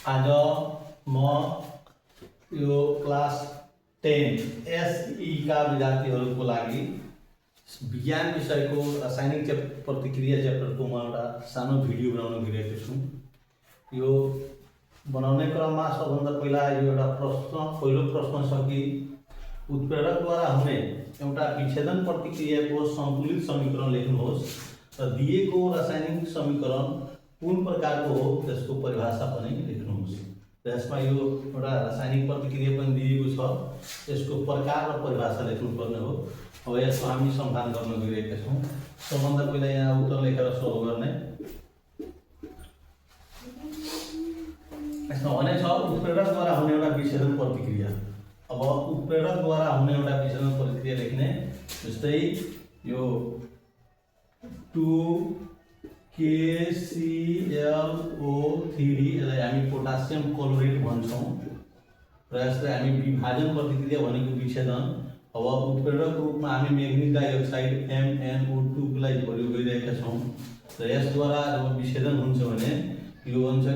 आज म यो क्लास 10 एसई का विद्यार्थीहरूको लागि विज्ञान विषयको रासायनिक प्रतिक्रिया च्याप्टरको म एउटा सानो भिडियो बनाउन गइरहेको छु। यो बनाउने क्रममा सबभन्दा पहिला यो एउटा पहिलो प्रश्न छ कि उत्प्रेरकद्वारा हुने एउटा विच्छेदन प्रतिक्रियाको सन्तुलित समीकरण लेख्नुहोस् र दिएको रासायनिक समीकरण कुन प्रकारको हो त्यसको परिभाषा पनि लेख्नुहोस्। यसमा यो एउटा रासायनिक प्रतिक्रिया पनि दिएको छ, यसको प्रकार र परिभाषा लेख्नुपर्ने हो। अब यसको हामी समाधान गर्न गइरहेका छौँ। सबभन्दा पहिला यहाँ उत्तर लेखेर सुरु गर्ने। यसमा भने छ उत्प्रेरकद्वारा हुने एउटा विच्छेदन प्रतिक्रिया। अब उत्प्रेरकद्वारा हुने एउटा विच्छेदन प्रतिक्रिया लेख्ने, जस्तै यो 2KClO3 यसलाई हामी पोटासियम क्लोराइड भन्छौँ र यसलाई हामी विभाजन प्रतिक्रिया भनेको विच्छेदन। अब उत्प्रेरक रूपमा हामी म्याग्निज डाइअक्साइड MnO2 लाई प्रयोग गरिरहेका छौँ र यसद्वारा जब विच्छेदन हुन्छ भने यो हुन्छ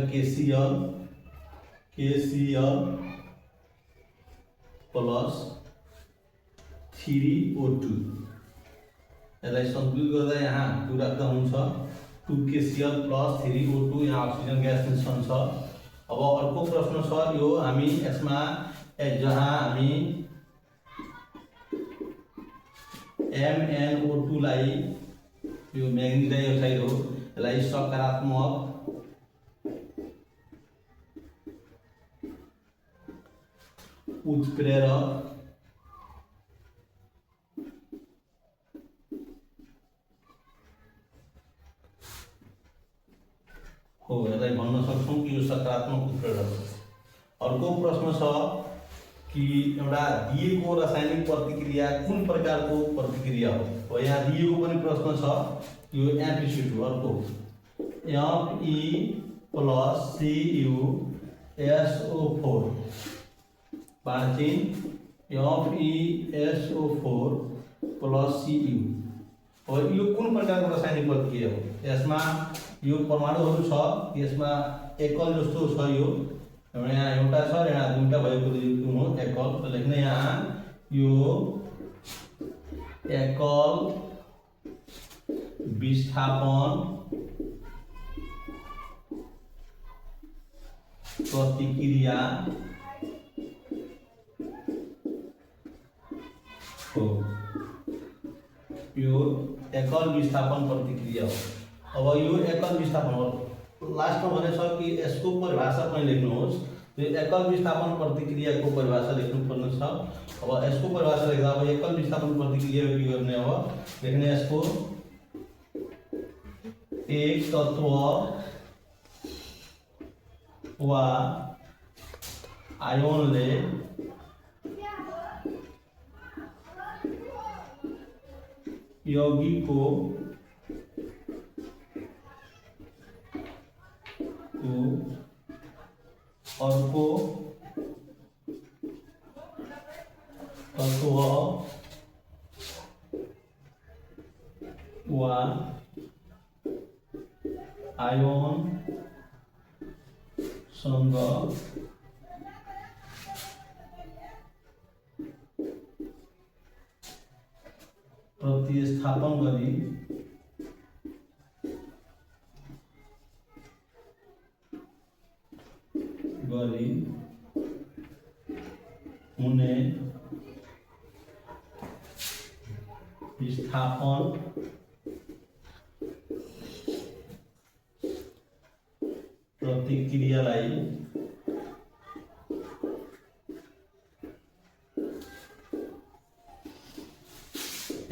KCl प्लस 3O2। यसलाई सन्तुलित गर्दा यहाँ 2 राख्दा हुन्छ 2KCl प्लस 3O2, यहाँ अक्सिजन ग्यास मिश्रण छ। अब अर्को प्रश्न छ यो हामी यसमा जहाँ हामी MnO2 लाई यो म्याग्निज डाइअक्साइड हो, यसलाई सकारात्मक उत्प्रेरक हो, यसलाई भन्न सक्छौँ कि यो सकारात्मक उत्प्रेरक हो। अर्को प्रश्न छ कि एउटा दिएको रासायनिक प्रतिक्रिया कुन प्रकारको प्रतिक्रिया हो। यहाँ दिएको पनि प्रश्न छ यो एम्प्लिट्युड। अर्को Fe plus CuSO4 बाँचिन FeSO4 plus Cu। और यो कुन प्रकारको रासायनिक प्रतिक्रिया हो। यसमा यो परमाणुहरू छ, यसमा एकल जस्तो छ। यो यहाँ एउटा छ, यहाँ दुईटा भएको हो एकल, तो लेख्ने यहाँ यो एकल विस्थापन प्रतिक्रिया हो, यो एकल विस्थापन प्रतिक्रिया हो। अब यो एकल विस्थापन हो, लास्टमा भने छ कि यसको परिभाषा पनि लेख्नुहोस्। यो एकल विस्थापन प्रतिक्रियाको परिभाषा लेख्नुपर्ने छ। अब यसको परिभाषा लेख्दा अब एकल विस्थापन प्रतिक्रिया के गर्ने, अब लेख्ने यसको एक तत्व वा आयोनले यौगिकको अर्को तत्व वा आयोन सँग प्रतिस्थापन गरी हुने विस्थापन प्रतिक्रियालाई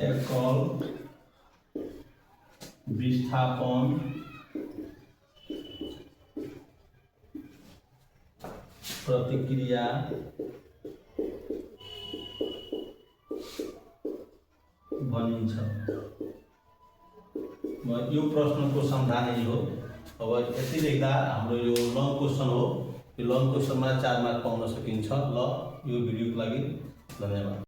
एकल विस्थापन प्रतिक्रिया भनिन्छ। यो प्रश्नको समाधान यही हो। अब यति लेख्दा हाम्रो यो लङ क्वेसन हो। यो लङ क्वेसनमा 4 मार्क पाउन सकिन्छ। ल, यो भिडियोको लागि धन्यवाद।